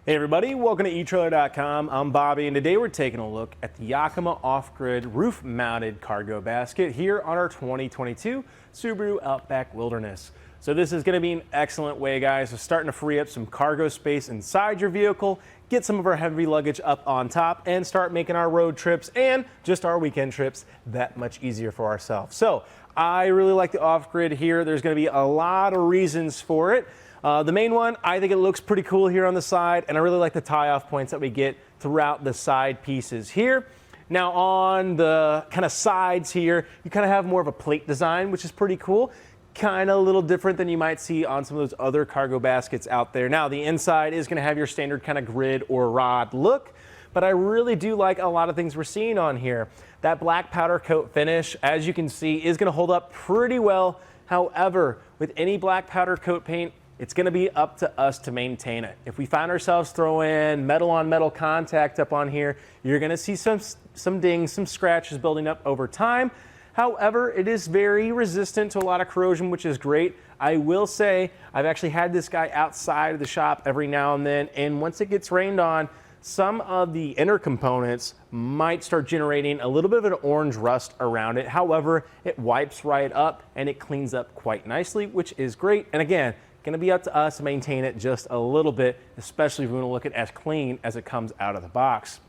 Hey everybody, welcome to eTrailer.com. I'm Bobby, and today we're taking a look at the Yakima Offgrid Roof Mounted Cargo Basket here on our 2022 Subaru Outback Wilderness. So this is going to be an excellent way, guys, of starting to free up some cargo space inside your vehicle, get some of our heavy luggage up on top, and start making our road trips and just our weekend trips that much easier for ourselves. So I really like the Offgrid here. There's going to be a lot of reasons for it. The main one, I think it looks pretty cool here on the side, and I really like the tie-off points that we get throughout the side pieces here. Now on the kind of sides here, you kind of have more of a plate design, which is pretty cool. Kind of a little different than you might see on some of those other cargo baskets out there. Now the inside is going to have your standard kind of grid or rod look, but I really do like a lot of things we're seeing on here. That black powder coat finish, as you can see, is going to hold up pretty well. However, with any black powder coat paint, it's going to be up to us to maintain it. If we find ourselves throwing metal on metal contact up on here, you're going to see some dings, some scratches building up over time. However, it is very resistant to a lot of corrosion, which is great. I will say I've actually had this guy outside of the shop every now and then, and once it gets rained on, some of the inner components might start generating a little bit of an orange rust around it. However, it wipes right up and it cleans up quite nicely, which is great. And again, going to be up to us to maintain it just a little bit, especially if we want to look at it as clean as it comes out of the box.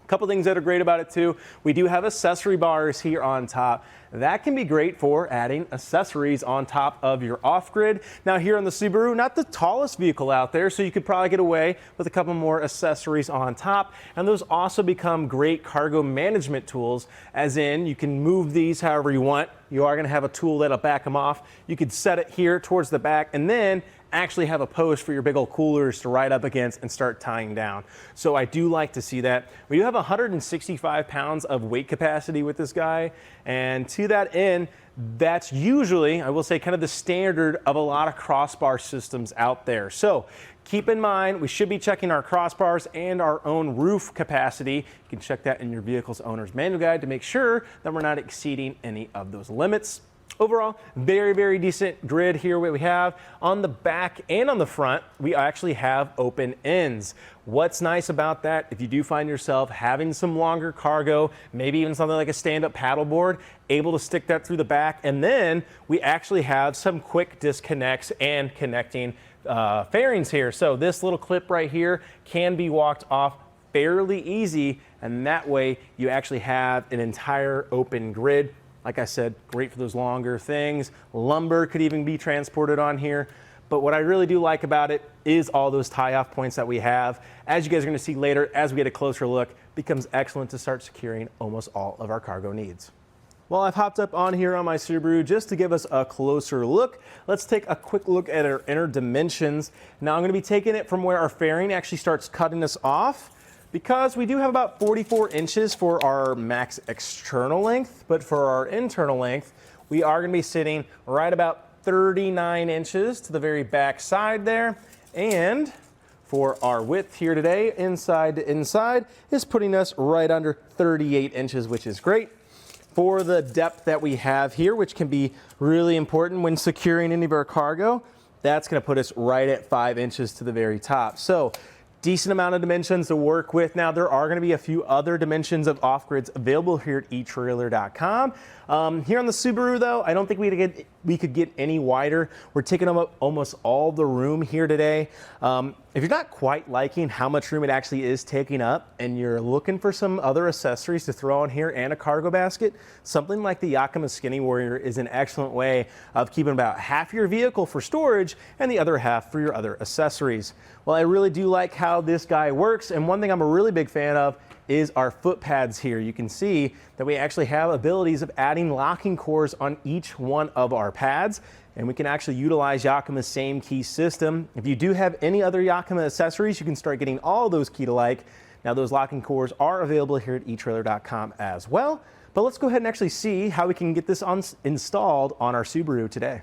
A couple things that are great about it too, we do have accessory bars here on top. That can be great for adding accessories on top of your off-grid. Now here on the Subaru, not the tallest vehicle out there, so you could probably get away with a couple more accessories on top. And those also become great cargo management tools, as in you can move these however you want. You are going to have a tool that'll back them off. You could set it here towards the back and then actually have a post for your big old coolers to ride up against and start tying down. So I do like to see that. We do have 165 pounds of weight capacity with this guy, and to that end, that's usually, I will say, kind of the standard of a lot of crossbar systems out there. So keep in mind, we should be checking our crossbars and our own roof capacity. You can check that in your vehicle's owner's manual guide to make sure that we're not exceeding any of those limits. Overall, very, very decent grid here. What we have on the back and on the front, we actually have open ends. What's nice about that, if you do find yourself having some longer cargo, maybe even something like a stand-up paddleboard, able to stick that through the back, and then we actually have some quick disconnects and connecting fairings here. So this little clip right here can be walked off fairly easy, and that way you actually have an entire open grid. Like I said, great for those longer things. Lumber could even be transported on here. But what I really do like about it is all those tie-off points that we have. As you guys are going to see later, as we get a closer look, becomes excellent to start securing almost all of our cargo needs. Well, I've hopped up on here on my Subaru just to give us a closer look. Let's take a quick look at our inner dimensions. Now I'm going to be taking it from where our fairing actually starts cutting us off, because we do have about 44 inches for our max external length, but for our internal length, we are going to be sitting right about 39 inches to the very back side there. And for our width here today, inside to inside, is putting us right under 38 inches, which is great. For the depth that we have here, which can be really important when securing any of our cargo, that's going to put us right at 5 inches to the very top. So decent amount of dimensions to work with. Now, there are going to be a few other dimensions of off-grids available here at eTrailer.com. Here on the Subaru, though, I don't think we could get any wider. We're taking up almost all the room here today. If you're not quite liking how much room it actually is taking up, and you're looking for some other accessories to throw on here and a cargo basket, something like the Yakima Skinny Warrior is an excellent way of keeping about half your vehicle for storage and the other half for your other accessories. Well, I really do like how this guy works, and one thing I'm a really big fan of is our foot pads here. You can see that we actually have abilities of adding locking cores on each one of our pads, and we can actually utilize Yakima's same key system. If you do have any other Yakima accessories, you can start getting all those key-to-like. Now, those locking cores are available here at eTrailer.com as well, but let's go ahead and actually see how we can get this installed on our Subaru today.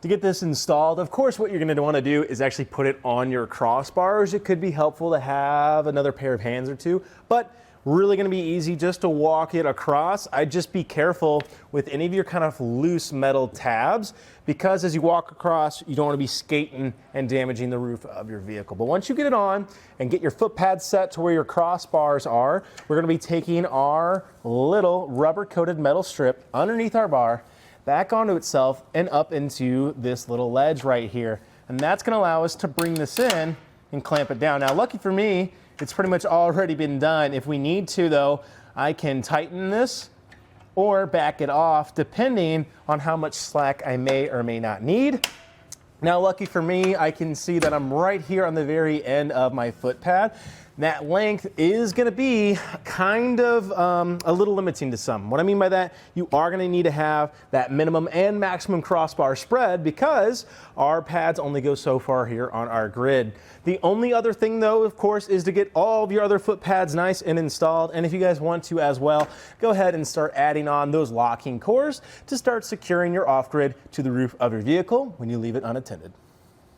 To get this installed, of course, what you're going to want to do is actually put it on your crossbars. It could be helpful to have another pair of hands or two, but Really going to be easy just to walk it across. I'd just be careful with any of your kind of loose metal tabs, because as you walk across, you don't want to be skating and damaging the roof of your vehicle. But once you get it on and get your foot pads set to where your crossbars are, we're going to be taking our little rubber coated metal strip underneath our bar, back onto itself and up into this little ledge right here. And that's going to allow us to bring this in and clamp it down. Now, lucky for me, it's pretty much already been done. If we need to, though, I can tighten this or back it off depending on how much slack I may or may not need. Now, lucky for me, I can see that I'm right here on the very end of my foot pad. That length is going to be kind of a little limiting to some. What I mean by that, you are going to need to have that minimum and maximum crossbar spread, because our pads only go so far here on our grid. The only other thing, though, of course, is to get all of your other foot pads nice and installed. And if you guys want to as well, go ahead and start adding on those locking cores to start securing your off-grid to the roof of your vehicle when you leave it unattended.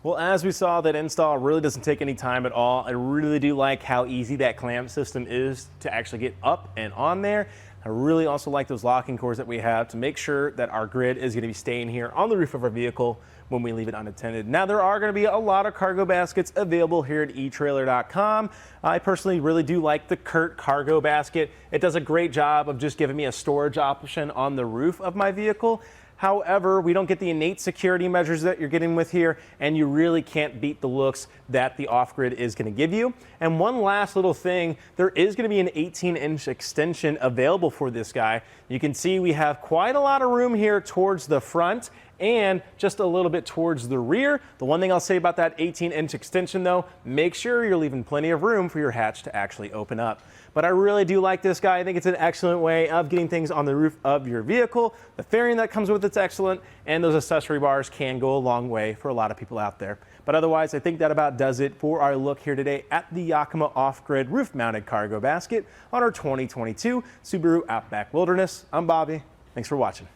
Well, as we saw, that install really doesn't take any time at all. I really do like how easy that clamp system is to actually get up and on there. I really also like those locking cores that we have to make sure that our grid is going to be staying here on the roof of our vehicle when we leave it unattended. Now, there are going to be a lot of cargo baskets available here at eTrailer.com. I personally really do like the Curt cargo basket. It does a great job of just giving me a storage option on the roof of my vehicle. However, we don't get the innate security measures that you're getting with here, and you really can't beat the looks that the off-grid is going to give you. And one last little thing, there is going to be an 18-inch extension available for this guy. You can see we have quite a lot of room here towards the front and just a little bit towards the rear. The one thing I'll say about that 18-inch extension, though, make sure you're leaving plenty of room for your hatch to actually open up. But I really do like this guy. I think it's an excellent way of getting things on the roof of your vehicle. The fairing that comes with it's excellent, and those accessory bars can go a long way for a lot of people out there. But otherwise, I think that about does it for our look here today at the Yakima Off-Grid Roof-Mounted Cargo Basket on our 2022 Subaru Outback Wilderness. I'm Bobby. Thanks for watching.